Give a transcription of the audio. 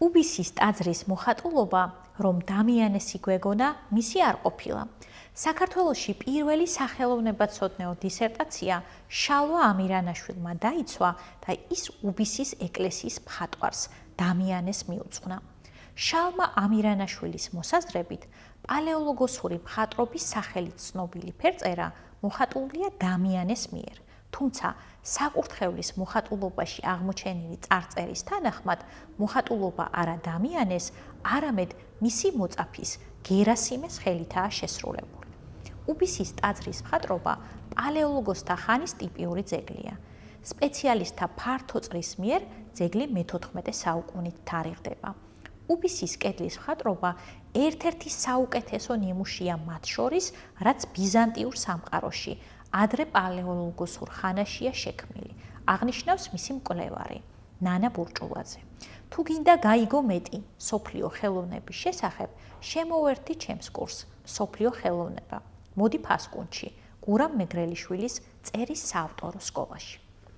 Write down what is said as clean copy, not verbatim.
უბისის ტაძრის მოხატულობა, რომ დამიანესი გვეგონა, მისი არ ყოფილა. საქართველოში პირველი სახელოვნებაცოდნეო დისერტაცია შალვა ამირანაშვილმა დაიცვა და ის უბისის ეკლესიის მხატვარს დამიანეს მიუძღვნა. შალვა ამირანაშვილის მოსაზრებით, პალეოლოგოსური მხატვრობის სახელით ცნობილი ფერწერა მოხატულია დამიანეს მიერ. თუმცა საკურთხევლის მოხატულობაში აღმოჩენილი წარწერის თანახმად მოხატულობა არა დამიანეს, არამედ მისი მოწაფის გერასიმეს ხელითაა შესრულებული. უბისის ტაძრის მხატვრობა პალეოლოგოსთა ხანის ტიპიური ძეგლია. სპეციალისტთა ფართო წრის მიერ ძეგლი მე-14 საუკუნით თარიღდება. უბისის კედლის მხატვრობა ერთ-ერთი საუკეთესო ნიმუშია მათ შორის, რაც ბიზანტიურ სამყაროში ადრე პალეოლოგოსურ ხანაშია შექმნილი, აღნიშნავს მისი მკვლევარი ნანა ბურჭულაძე. თუ გინდა გაიგო მეტი მსოფლიო ხელოვნების შესახებ, შემოვერთი ჩემს კურსს მსოფლიო ხელოვნება. მოდი ფასკუნჩი, გურამ მეგრელიშვილის წერის საავტორო სკოლაში.